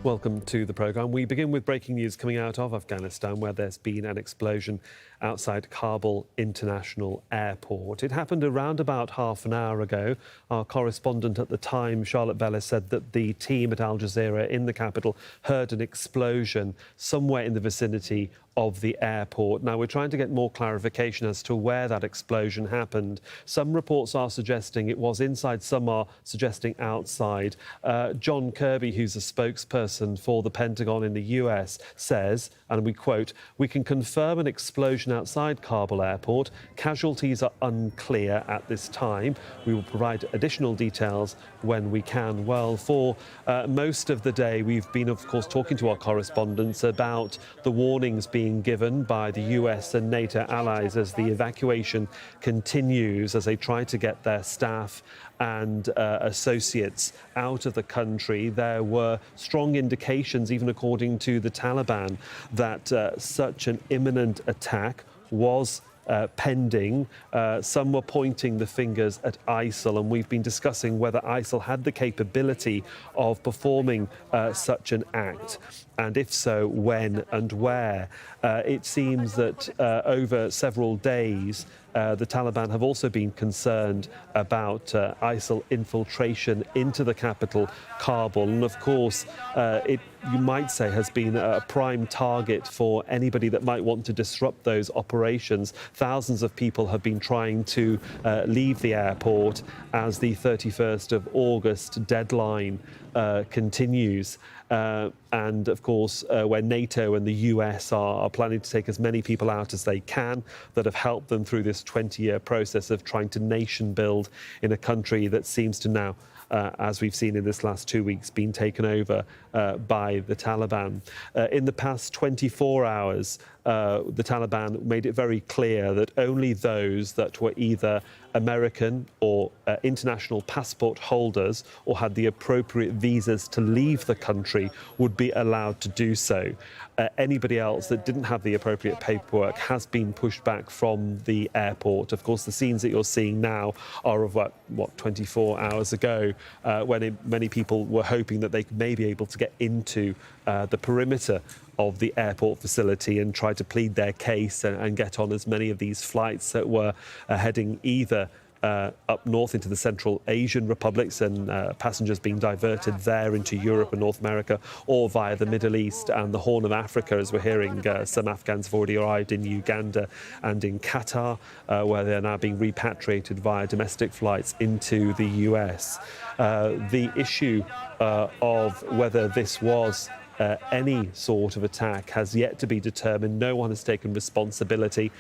Welcome to the programme. We begin with breaking news coming out of Afghanistan, where there's been an explosion outside Kabul International Airport. It happened around about half an hour ago. Our correspondent at the time, Charlotte BELLIS, said that the team at Al Jazeera in the capital heard an explosion somewhere in the vicinity of the airport. Now, we're trying to get more clarification as to where that explosion happened. Some reports are suggesting it was inside, some are suggesting outside. John Kirby, who's a spokesperson for the Pentagon in the US, says, and we quote, "We can confirm an explosion outside Kabul airport. Casualties are unclear at this time. We will provide additional details when we can." Well, for most of the day, we've been, of course, talking to our correspondents about the warnings being given by the US and NATO allies as the evacuation continues, as they try to get their staff and associates out of the country. There were strong indications, even according to the Taliban, that such an imminent attack was pending. Some were pointing the fingers at ISIL, and we've been discussing whether ISIL had the capability of performing such an act, and if so, when and where. It seems that over several days, the Taliban have also been concerned about ISIL infiltration into the capital, Kabul, and of course, you might say, has been a prime target for anybody that might want to disrupt those operations. Thousands of people have been trying to leave the airport as the 31st of August deadline continues. And of course, where NATO and the US are planning to take as many people out as they can, that have helped them through this 20-year process of trying to nation build in a country that seems to now, as we've seen in this last 2 weeks, been taken over by the Taliban. In the past 24 hours, the Taliban made it very clear that only those that were either American or international passport holders or had the appropriate visas to leave the country would be allowed to do so. Anybody else that didn't have the appropriate paperwork has been pushed back from the airport. Of course, the scenes that you're seeing now are of what 24 hours ago, when many people were hoping that they may be able to get into the perimeter of the airport facility and try to plead their case and get on as many of these flights that were heading either up north into the Central Asian republics and passengers being diverted there into Europe and North America, or via the Middle East and the Horn of Africa, as we're hearing some Afghans have already arrived in Uganda and in Qatar, where they're now being repatriated via domestic flights into the US. The issue of whether this was any sort of attack has yet to be determined. No one has taken responsibility.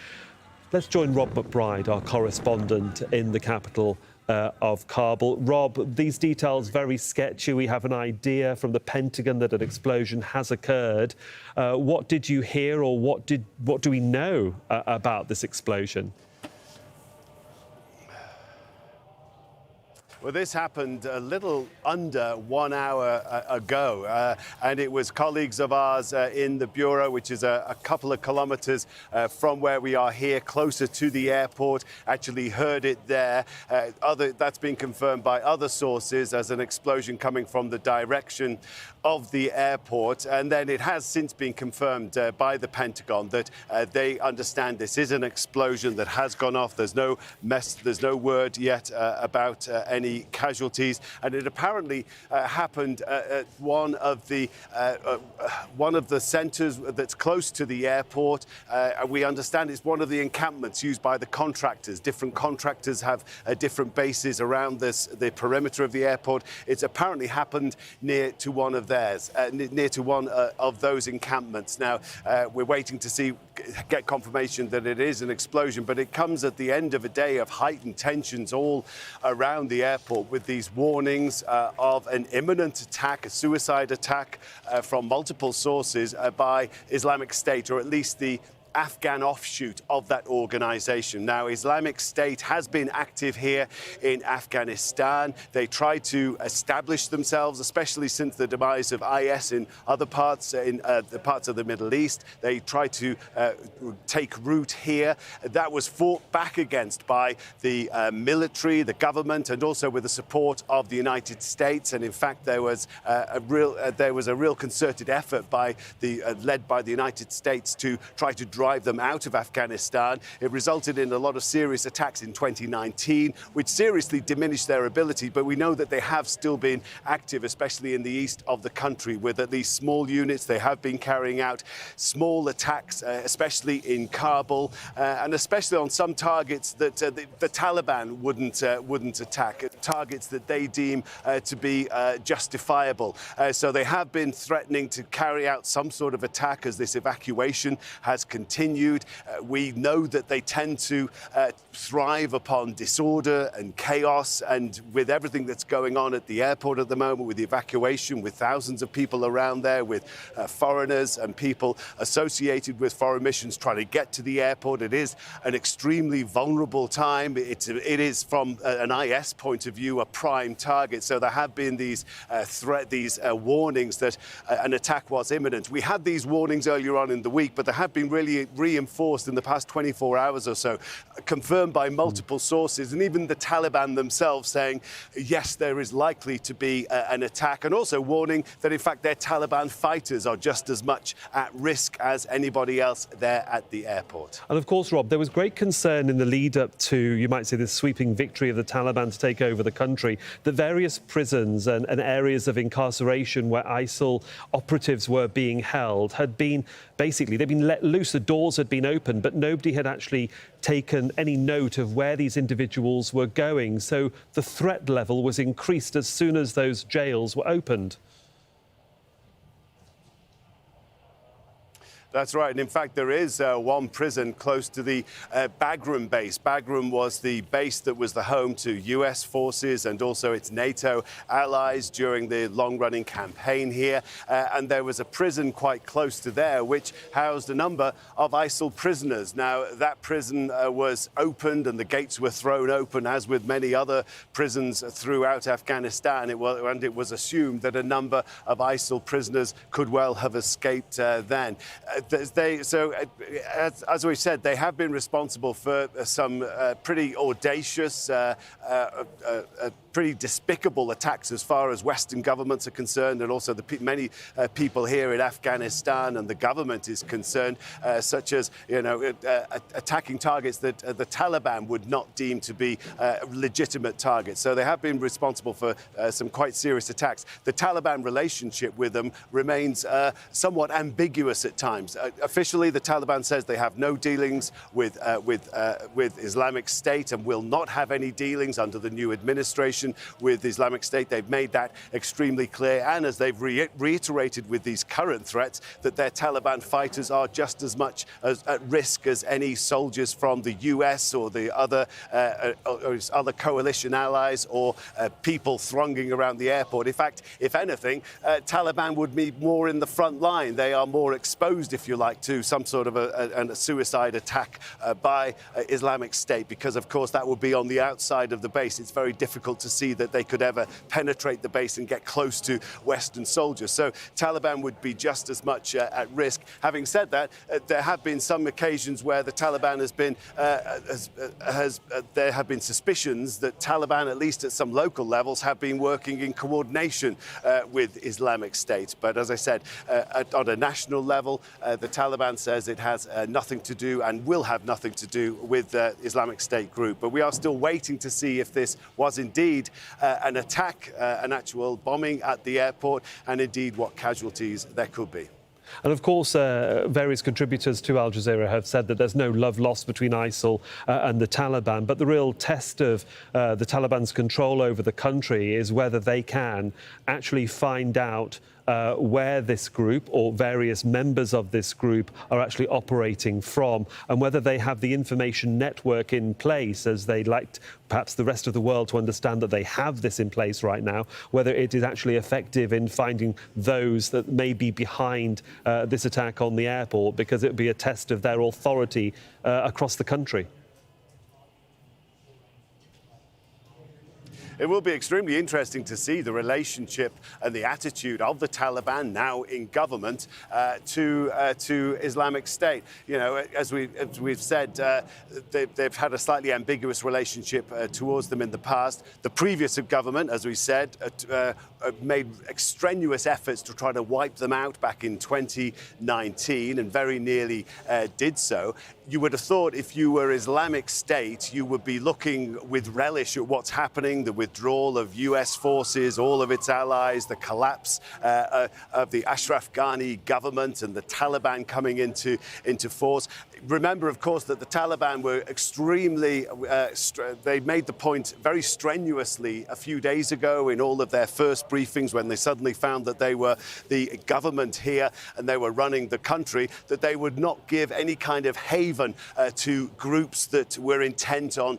Let's join Rob McBride, our correspondent in the capital of Kabul. Rob, these details very sketchy. We have an idea from the Pentagon that an explosion has occurred. What did you hear, or what do we know about this explosion? Well, this happened a little under 1 hour ago, and it was colleagues of ours in the Bureau, which is a couple of kilometres from where we are here, closer to the airport, actually heard it there. That's been confirmed by other sources as an explosion coming from the direction of the airport, and then it has since been confirmed by the Pentagon that they understand this is an explosion that has gone off. There's no word yet about any casualties, and it apparently happened at one of the centres that's close to the airport. We understand it's one of the encampments used by the contractors. Different contractors have different bases around the perimeter of the airport. It's apparently happened near to one of theirs, near to one of those encampments. Now, we're waiting to get confirmation that it is an explosion, but it comes at the end of a day of heightened tensions all around the airport, with these warnings of an imminent attack, a suicide attack from multiple sources by Islamic State, or at least the Afghan offshoot of that organization. Now, Islamic State has been active here in Afghanistan. They tried to establish themselves, especially since the demise of IS in other parts, in the parts of the Middle East. They tried to take root here. That was fought back against by the military, the government, and also with the support of the United States. And in fact, there was a real concerted effort by led by the United States to try to drive them out of Afghanistan. It resulted in a lot of serious attacks in 2019, which seriously diminished their ability. But we know that they have still been active, especially in the east of the country, with at least small units. They have been carrying out small attacks, especially in Kabul, and especially on some targets that the Taliban wouldn't attack, targets that they deem to be justifiable. So they have been threatening to carry out some sort of attack as this evacuation has continued. We know that they tend to thrive upon disorder and chaos, and with everything that's going on at the airport at the moment, with the evacuation, with thousands of people around there, with foreigners and people associated with foreign missions trying to get to the airport, it is an extremely vulnerable time. It is, from an IS point of view, a prime target. So there have been these warnings that an attack was imminent. We had these warnings earlier on in the week, but there have been really reinforced in the past 24 hours or so, confirmed by multiple sources, and even the Taliban themselves saying, yes, there is likely to be an attack, and also warning that, in fact, their Taliban fighters are just as much at risk as anybody else there at the airport. And of course, Rob, there was great concern in the lead-up to, you might say, this sweeping victory of the Taliban to take over the country, that various prisons and areas of incarceration where ISIL operatives were being held had been, basically, they'd been let loose, the doors had been opened, but nobody had actually taken any note of where these individuals were going. So the threat level was increased as soon as those jails were opened. That's right. And in fact, there is one prison close to the Bagram base. Bagram was the base that was the home to US forces and also its NATO allies during the long-running campaign here. And there was a prison quite close to there which housed a number of ISIL prisoners. Now, that prison was opened and the gates were thrown open, as with many other prisons throughout Afghanistan. It was assumed that a number of ISIL prisoners could well have escaped then. As we said, they have been responsible for some pretty audacious, pretty despicable attacks as far as Western governments are concerned, and also the many people here in Afghanistan and the government is concerned, such as, attacking targets that the Taliban would not deem to be legitimate targets. So they have been responsible for some quite serious attacks. The Taliban relationship with them remains somewhat ambiguous at times. Officially, the Taliban says they have no dealings with Islamic State and will not have any dealings under the new administration with Islamic State. They've made that extremely clear, and as they've reiterated with these current threats, that their Taliban fighters are just as much at risk as any soldiers from the US or the other coalition allies or people thronging around the airport. In fact, if anything, Taliban would be more in the front line. They are more exposed, if you like, to some sort of a suicide attack by Islamic State, because, of course, that would be on the outside of the base. It's very difficult to see that they could ever penetrate the base and get close to Western soldiers. So Taliban would be just as much at risk. Having said that, there have been some occasions where the Taliban there have been suspicions that Taliban, at least at some local levels, have been working in coordination with Islamic State. But as I said, on a national level, the Taliban says it has nothing to do and will have nothing to do with the Islamic State group. But we are still waiting to see if this was indeed an attack, an actual bombing at the airport, and indeed what casualties there could be. And of course, various contributors to Al Jazeera have said that there's no love lost between ISIL and the Taliban. But the real test of the Taliban's control over the country is whether they can actually find out where this group or various members of this group are actually operating from, and whether they have the information network in place, as they'd like perhaps the rest of the world to understand that they have this in place right now, whether it is actually effective in finding those that may be behind this attack on the airport, because it would be a test of their authority across the country. It will be extremely interesting to see the relationship and the attitude of the Taliban, now in government, to Islamic State. You know, as we've said, they've had a slightly ambiguous relationship towards them in the past. The previous government, as we said, made extraneous efforts to try to wipe them out back in 2019 and very nearly did so. You would have thought if you were Islamic State, you would be looking with relish at what's happening, the withdrawal of US forces, all of its allies, the collapse of the Ashraf Ghani government and the Taliban coming into force. Remember, of course, that the Taliban were extremely, they made the point very strenuously a few days ago in all of their first briefings when they suddenly found that they were the government here and they were running the country, that they would not give any kind of haven to groups that were intent on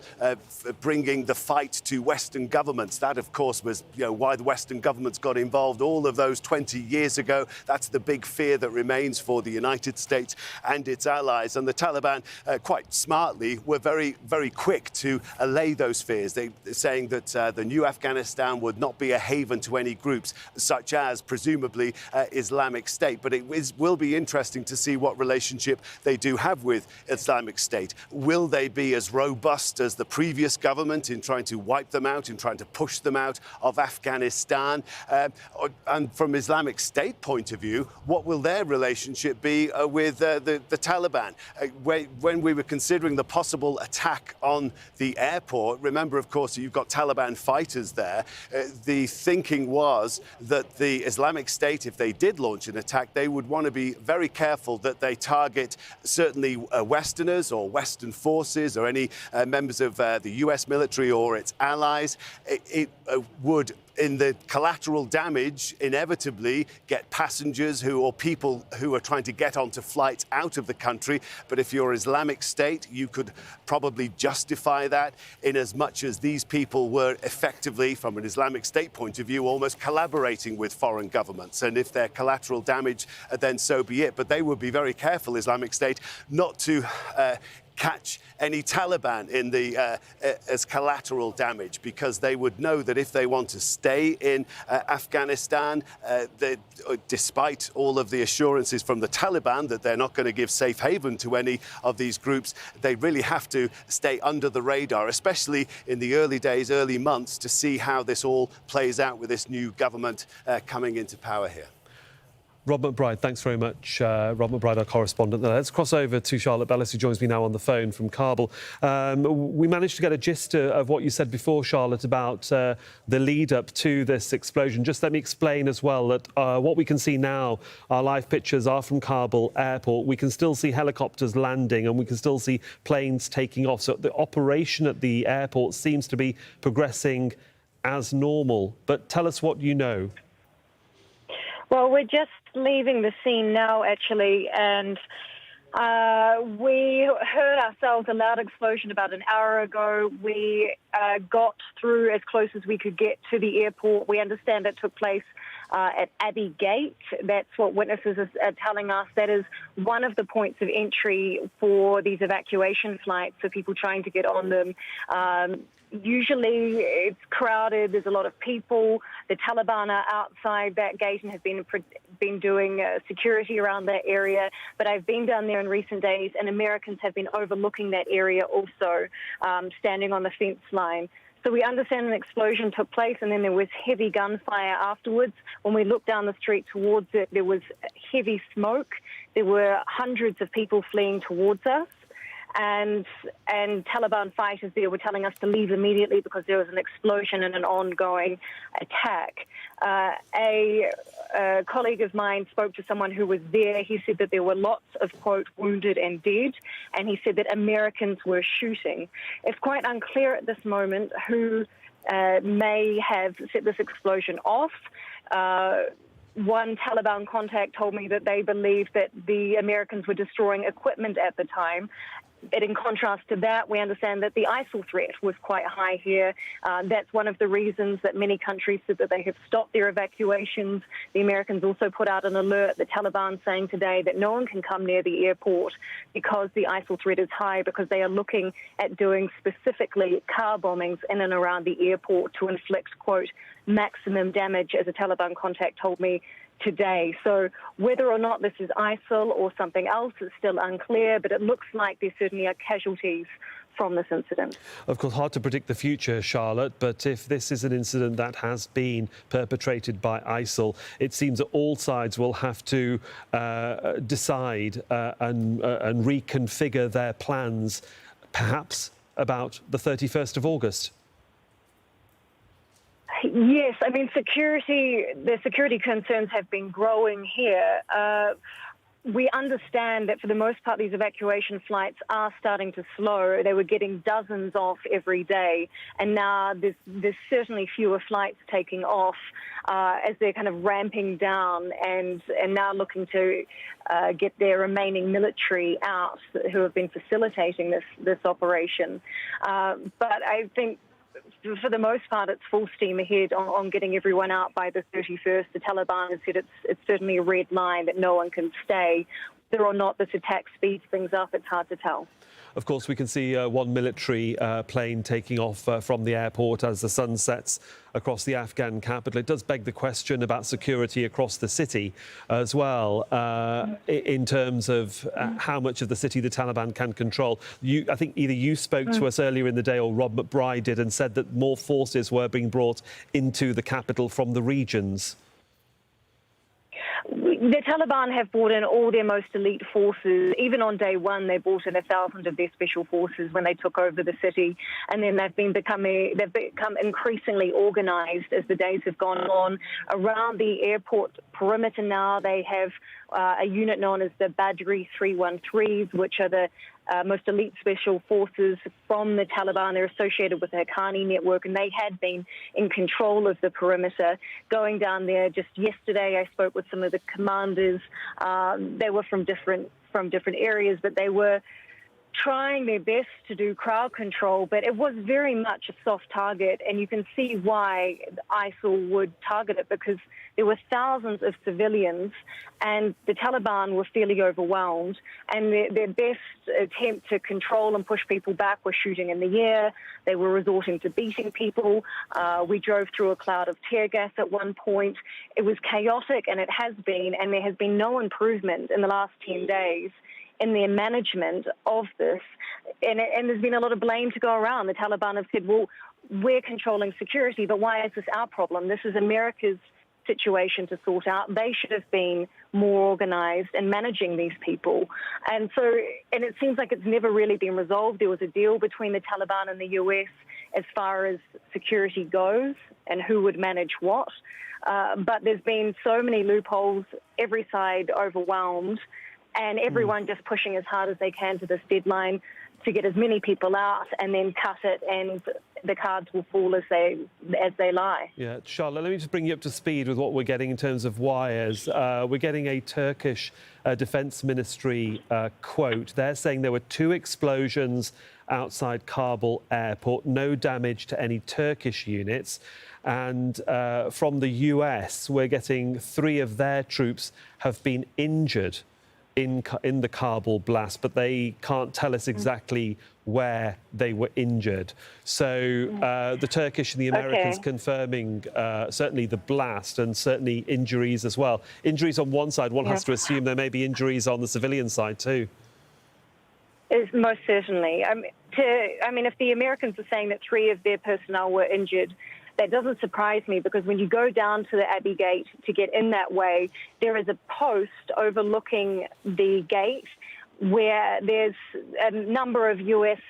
bringing the fight to Western governments. That, of course, was why the Western governments got involved all of those 20 years ago. That's the big fear that remains for the United States and its allies. And the Taliban, quite smartly, were very, very quick to allay those fears. They're saying that the new Afghanistan would not be a haven to any groups, such as, presumably, Islamic State. But it will be interesting to see what relationship they do have with Islamic State. Will they be as robust as the previous government in trying to wipe them out, in trying to push them out of Afghanistan? And from Islamic State point of view, what will their relationship be with the Taliban? When we were considering the possible attack on the airport, remember, of course, you've got Taliban fighters there. The thinking was that the Islamic State, if they did launch an attack, they would want to be very careful that they target certainly Westerners or Western forces or any members of the US military or its allies. It would, in the collateral damage, inevitably get passengers or people who are trying to get onto flights out of the country. But if you're Islamic State, you could probably justify that in as much as these people were effectively, from an Islamic State point of view, almost collaborating with foreign governments. And if they're collateral damage, then so be it. But they would be very careful, Islamic State, not to catch any Taliban in as collateral damage, because they would know that if they want to stay in Afghanistan, despite all of the assurances from the Taliban that they're not going to give safe haven to any of these groups, they really have to stay under the radar, especially in the early days, early months, to see how this all plays out with this new government coming into power here. Rob McBride, thanks very much. Rob McBride, our correspondent there. Let's cross over to Charlotte Bellis, who joins me now on the phone from Kabul. We managed to get a gist of what you said before, Charlotte, about the lead-up to this explosion. Just let me explain as well that what we can see now, our live pictures are from Kabul airport. We can still see helicopters landing and we can still see planes taking off. So the operation at the airport seems to be progressing as normal. But tell us what you know. Well, we're just leaving the scene now, actually, and we heard ourselves a loud explosion about an hour ago. We got through as close as we could get to the airport. We understand it took place at Abbey Gate. That's what witnesses are telling us. That is one of the points of entry for these evacuation flights, for people trying to get on them. Usually it's crowded, there's a lot of people. The Taliban are outside that gate and have been doing security around that area. But I've been down there in recent days, and Americans have been overlooking that area also, standing on the fence line. So we understand an explosion took place, and then there was heavy gunfire afterwards. When we looked down the street towards it, there was heavy smoke. There were hundreds of people fleeing towards us. And Taliban fighters there were telling us to leave immediately because there was an explosion and an ongoing attack. A colleague of mine spoke to someone who was there. He said that there were lots of, quote, wounded and dead, and he said that Americans were shooting. It's quite unclear at this moment who may have set this explosion off. One Taliban contact told me that they believed that the Americans were destroying equipment at the time. But in contrast to that, we understand that the ISIL threat was quite high here. That's one of the reasons that many countries said that they have stopped their evacuations. The Americans also put out an alert, the Taliban saying today that no one can come near the airport because the ISIL threat is high, because they are looking at doing specifically car bombings in and around the airport to inflict, quote, maximum damage, as a Taliban contact told me today. So whether or not this is ISIL or something else is still unclear, but it looks like there certainly are casualties from this incident. Of course, hard to predict the future, Charlotte, but if this is an incident that has been perpetrated by ISIL, it seems that all sides will have to decide and reconfigure their plans, perhaps about the 31st of August. Yes, I mean, the security concerns have been growing here. We understand that for the most part, these evacuation flights are starting to slow. They were getting dozens off every day, and now there's certainly fewer flights taking off as they're kind of ramping down and now looking to get their remaining military out who have been facilitating this operation. But I think, for the most part, it's full steam ahead on getting everyone out by the 31st. The Taliban has said it's certainly a red line that no one can stay. Whether or not this attack speeds things up, it's hard to tell. Of course, we can see one military plane taking off from the airport as the sun sets across the Afghan capital. It does beg the question about security across the city as well, in terms of how much of the city the Taliban can control. I think either you spoke to us earlier in the day or Rob McBride did and said that more forces were being brought into the capital from the regions. The Taliban have brought in all their most elite forces. Even on day one, they brought in 1,000 of their special forces when they took over the city. And then they've become increasingly organised as the days have gone on. Around the airport perimeter now, they have a unit known as the Badri 313s, which are the most elite special forces from the Taliban. They're associated with the Haqqani network, and they had been in control of the perimeter. Going down there just yesterday, I spoke with some of the commanders. They were from different areas, but they were trying their best to do crowd control, but it was very much a soft target, and you can see why ISIL would target it, because there were thousands of civilians and the Taliban were fairly overwhelmed, and their best attempt to control and push people back was shooting in the air. They were resorting to beating people. We drove through a cloud of tear gas at one point. It was chaotic, and it has been, and there has been no improvement in the last 10 days in their management of this. And there's been a lot of blame to go around. The Taliban have said, well, we're controlling security, but why is this our problem? This is America's situation to sort out. They should have been more organised in managing these people. And it seems like it's never really been resolved. There was a deal between the Taliban and the US as far as security goes and who would manage what. But there's been so many loopholes, every side overwhelmed, and everyone just pushing as hard as they can to this deadline to get as many people out and then cut it, and the cards will fall as they lie. Yeah, Charlotte, let me just bring you up to speed with what we're getting in terms of wires. We're getting a Turkish Defence Ministry quote. They're saying there were 2 explosions outside Kabul airport, no damage to any Turkish units. And from the US, we're getting 3 of their troops have been injured in the Kabul blast, but they can't tell us exactly where they were injured. So the Turkish and the Americans confirming certainly the blast and certainly injuries as well. Injuries on one side, one has to assume there may be injuries on the civilian side too. Most certainly. I mean, if the Americans are saying that 3 of their personnel were injured, that doesn't surprise me, because when you go down to the Abbey Gate to get in that way, there is a post overlooking the gate where there's a number of US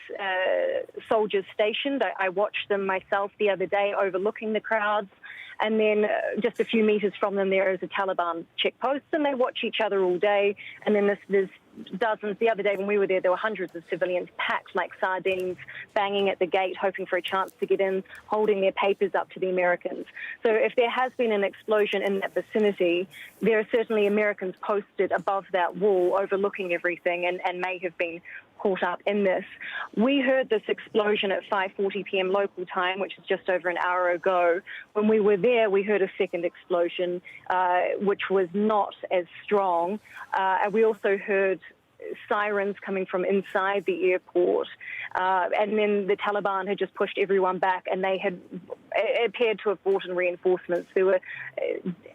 soldiers stationed. I watched them myself the other day overlooking the crowds. And then just a few metres from them, there is a Taliban checkpost, and they watch each other all day. And then there's dozens. The other day when we were there were hundreds of civilians packed like sardines, banging at the gate, hoping for a chance to get in, holding their papers up to the Americans. So if there has been an explosion in that vicinity, there are certainly Americans posted above that wall overlooking everything and may have been caught up in this. We heard this explosion at 5:40 p.m. local time, which is just over an hour ago. When we were there, we heard a second explosion, which was not as strong. And we also heard sirens coming from inside the airport. And then the Taliban had just pushed everyone back, and it appeared to have brought in reinforcements. There were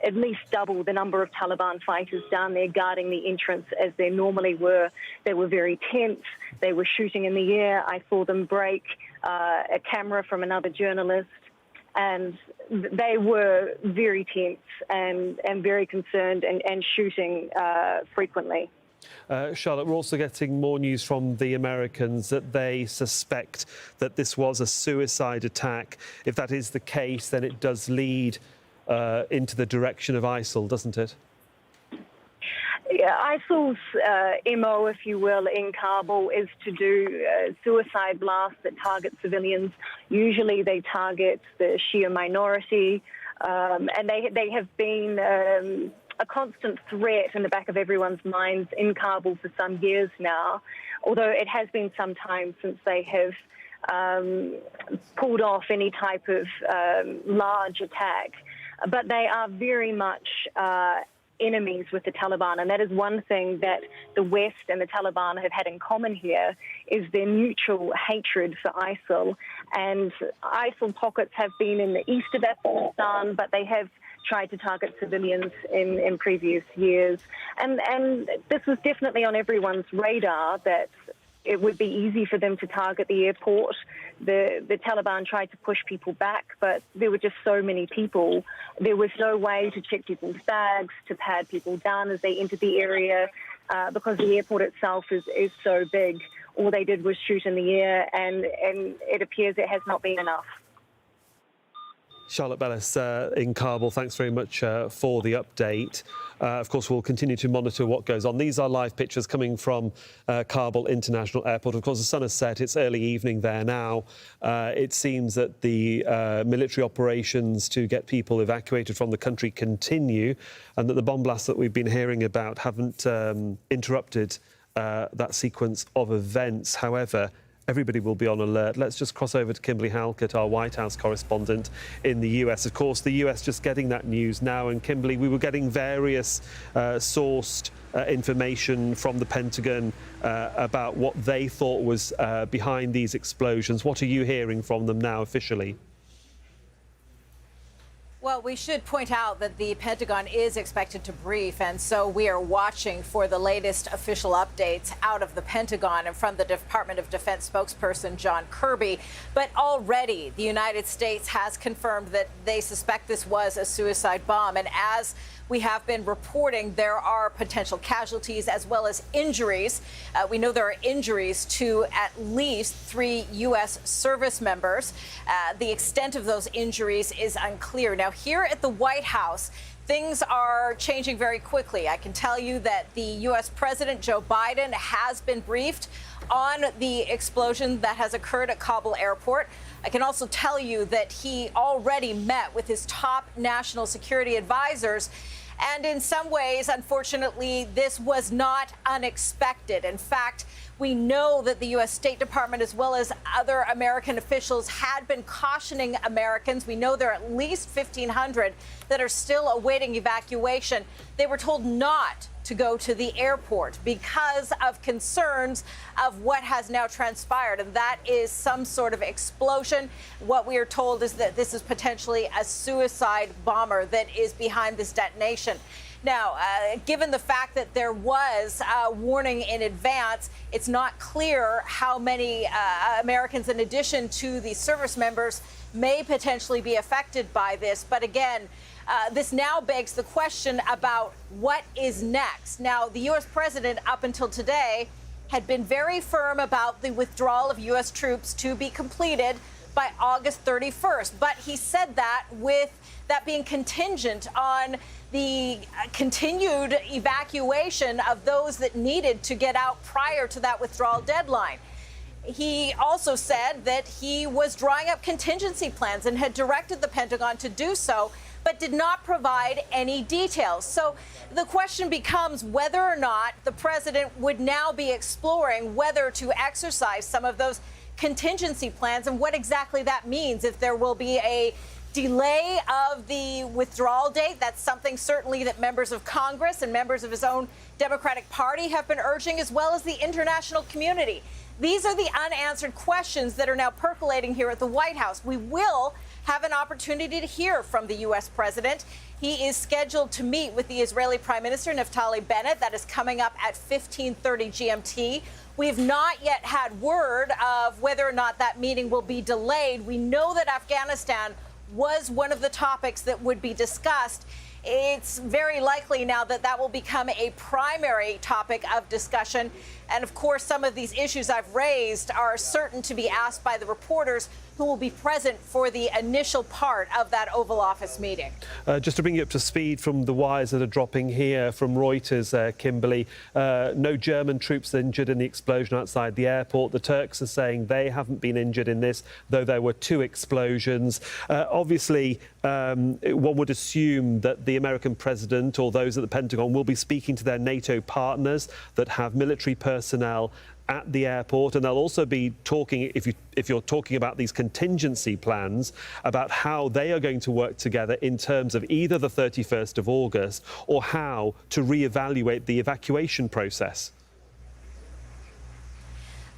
at least double the number of Taliban fighters down there guarding the entrance as there normally were. They were very tense. They were shooting in the air. I saw them break a camera from another journalist. And they were very tense and very concerned and shooting frequently. Charlotte, we're also getting more news from the Americans that they suspect that this was a suicide attack. If that is the case, then it does lead into the direction of ISIL, doesn't it? Yeah, ISIL's MO, if you will, in Kabul is to do suicide blasts that target civilians. Usually they target the Shia minority, and they have been a constant threat in the back of everyone's minds in Kabul for some years now, although it has been some time since they have pulled off any type of large attack. But they are very much enemies with the Taliban, and that is one thing that the West and the Taliban have had in common here, is their mutual hatred for ISIL. And ISIL pockets have been in the east of Afghanistan, but they have tried to target civilians in previous years. And this was definitely on everyone's radar, that it would be easy for them to target the airport. The Taliban tried to push people back, but there were just so many people. There was no way to check people's bags, to pad people down as they entered the area, because the airport itself is so big. All they did was shoot in the air, and it appears it has not been enough. Charlotte Bellis in Kabul, thanks very much for the update. Of course, we'll continue to monitor what goes on. These are live pictures coming from Kabul International Airport. Of course, the sun has set. It's early evening there now. It seems that the military operations to get people evacuated from the country continue, and that the bomb blasts that we've been hearing about haven't interrupted that sequence of events. However, everybody will be on alert. Let's just cross over to Kimberley HALKETT, our White House correspondent in the US. Of course, the US just getting that news now. And Kimberley, we were getting various sourced information from the Pentagon about what they thought was behind these explosions. What are you hearing from them now officially? Well, we should point out that the Pentagon is expected to brief, and so we are watching for the latest official updates out of the Pentagon and from the Department of Defense spokesperson John Kirby. But already the United States has confirmed that they suspect this was a suicide bomb. And as we have been reporting, there are potential casualties as well as injuries. We know there are injuries to at least 3 U.S. service members. The extent of those injuries is unclear. Now, here at the White House, things are changing very quickly. I can tell you that the U.S. President Joe Biden has been briefed on the explosion that has occurred at Kabul airport. I can also tell you that he already met with his top national security advisors. And in some ways, unfortunately, this was not unexpected. In fact, we know that the U.S. State Department, as well as other American officials, had been cautioning Americans. We know there are at least 1,500 that are still awaiting evacuation. They were told not to go to the airport because of concerns of what has now transpired, and that is some sort of explosion. What we are told is that this is potentially a suicide bomber that is behind this detonation. Now, given the fact that there was a warning in advance, it's not clear how many Americans, in addition to the service members, may potentially be affected by this. But again, this now begs the question about what is next. Now, the U.S. president, up until today, had been very firm about the withdrawal of U.S. troops to be completed by August 31st. But he said that with that being contingent on the continued evacuation of those that needed to get out prior to that withdrawal deadline. He also said that he was drawing up contingency plans and had directed the Pentagon to do so, but did not provide any details. So the question becomes whether or not the president would now be exploring whether to exercise some of those contingency plans and what exactly that means, if there will be a delay of the withdrawal date. That's something certainly that members of Congress and members of his own Democratic Party have been urging, as well as the international community. These are the unanswered questions that are now percolating here at the White House. We will have an opportunity to hear from the U.S. president. He is scheduled to meet with the Israeli Prime Minister, Naftali Bennett. That is coming up at 15:30 GMT. We have not yet had word of whether or not that meeting will be delayed. We know that Afghanistan was one of the topics that would be discussed. It's very likely now that that will become a primary topic of discussion. And of course, some of these issues I've raised are certain to be asked by the reporters who will be present for the initial part of that Oval Office meeting. Just to bring you up to speed from the wires that are dropping here from Reuters, Kimberly, no German troops injured in the explosion outside the airport. The Turks are saying they haven't been injured in this, though there were 2 explosions. Obviously, one would assume that the American president or those at the Pentagon will be speaking to their NATO partners that have military personnel at the airport, and they'll also be talking, if you're talking about these contingency plans, about how they are going to work together in terms of either the 31st of August or how to reevaluate the evacuation process.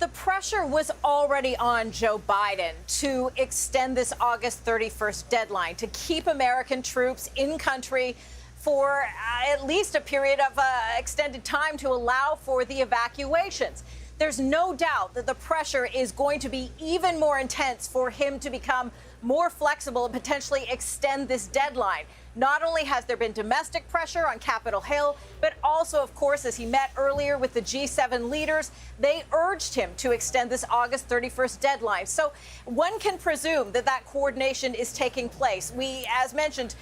The pressure was already on Joe Biden to extend this August 31st deadline, to keep American troops in country for at least a period of extended time to allow for the evacuations. There's no doubt that the pressure is going to be even more intense for him to become more flexible and potentially extend this deadline. Not only has there been domestic pressure on Capitol Hill, but also, of course, as he met earlier with the G7 leaders, they urged him to extend this August 31st deadline. So one can presume that that coordination is taking place. We, as mentioned,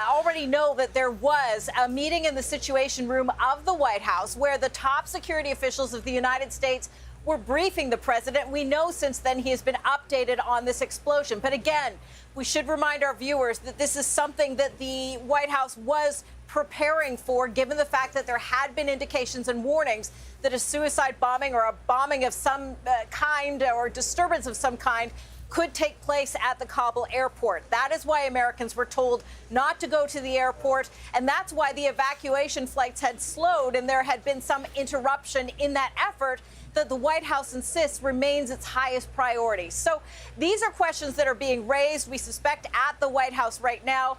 already know that there was a meeting in the Situation Room of the White House where the top security officials of the United States were briefing the president. We know since then he has been updated on this explosion. But again, we should remind our viewers that this is something that the White House was preparing for, given the fact that there had been indications and warnings that a suicide bombing or a bombing of some kind or disturbance of some kind could take place at the Kabul airport. That is why Americans were told not to go to the airport, and that's why the evacuation flights had slowed and there had been some interruption in that effort that the White House insists remains its highest priority. So these are questions that are being raised, we suspect, at the White House right now.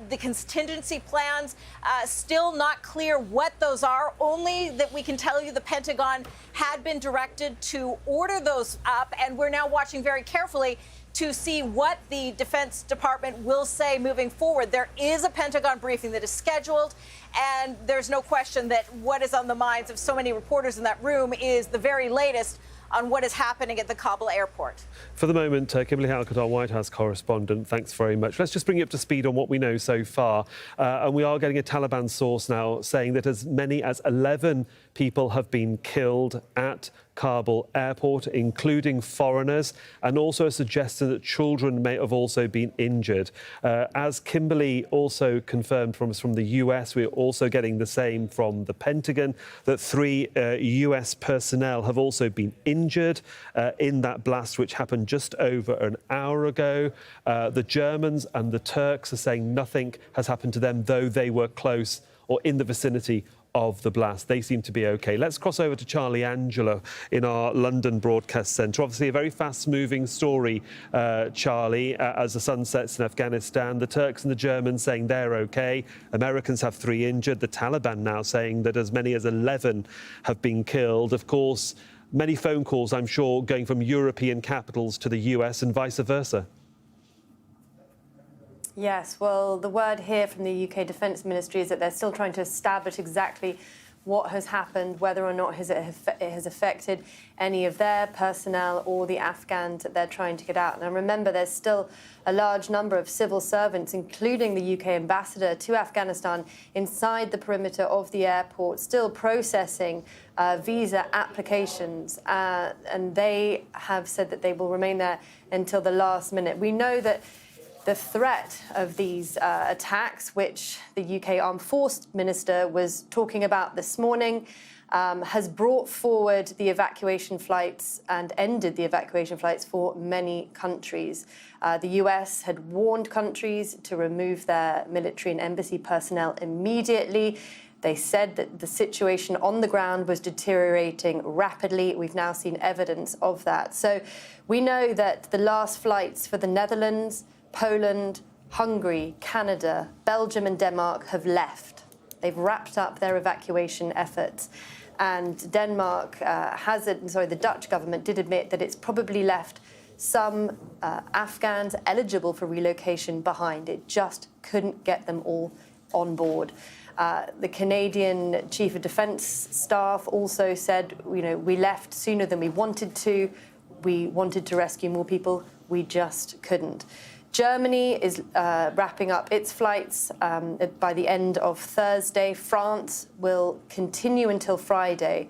The contingency plans, still not clear what those are, only that we can tell you the Pentagon had been directed to order those up, and we're now watching very carefully to see what the Defense Department will say moving forward. There is a Pentagon briefing that is scheduled, and there's no question that what is on the minds of so many reporters in that room is the very latest on what is happening at the Kabul airport. For the moment, Kimberly Halkett, our White House correspondent, thanks very much. Let's just bring you up to speed on what we know so far. And we are getting a Taliban source now saying that as many as 11 people have been killed at Kabul airport, including foreigners, and also a suggestion that children may have also been injured. As Kimberly also confirmed from the US, we're also getting the same from the Pentagon, that 3 US personnel have also been injured in that blast, which happened just over an hour ago. The Germans and the Turks are saying nothing has happened to them, though they were close or in the vicinity of the blast. They seem to be OK. Let's cross over to Charlie Angelo in our London broadcast centre. Obviously, a very fast-moving story, Charlie, as the sun sets in Afghanistan. The Turks and the Germans saying they're OK. Americans have 3 injured. The Taliban now saying that as many as 11 have been killed. Of course, many phone calls, I'm sure, going from European capitals to the US and vice versa. Yes, well, the word here from the UK Defence Ministry is that they're still trying to establish exactly what has happened, whether or not it has affected any of their personnel or the Afghans that they're trying to get out. And remember, there's still a large number of civil servants, including the UK ambassador to Afghanistan, inside the perimeter of the airport, still processing visa applications. And they have said that they will remain there until the last minute. We know that the threat of these attacks, which the UK Armed Forces Minister was talking about this morning, has brought forward the evacuation flights and ended the evacuation flights for many countries. The US had warned countries to remove their military and embassy personnel immediately. They said that the situation on the ground was deteriorating rapidly. We've now seen evidence of that. So we know that the last flights for the Netherlands, Poland, Hungary, Canada, Belgium and Denmark have left. They've wrapped up their evacuation efforts. And Denmark the Dutch government did admit that it's probably left some Afghans eligible for relocation behind. It just couldn't get them all on board. The Canadian Chief of Defence Staff also said, we left sooner than we wanted to. We wanted to rescue more people. We just couldn't. Germany is wrapping up its flights by the end of Thursday. France will continue until Friday.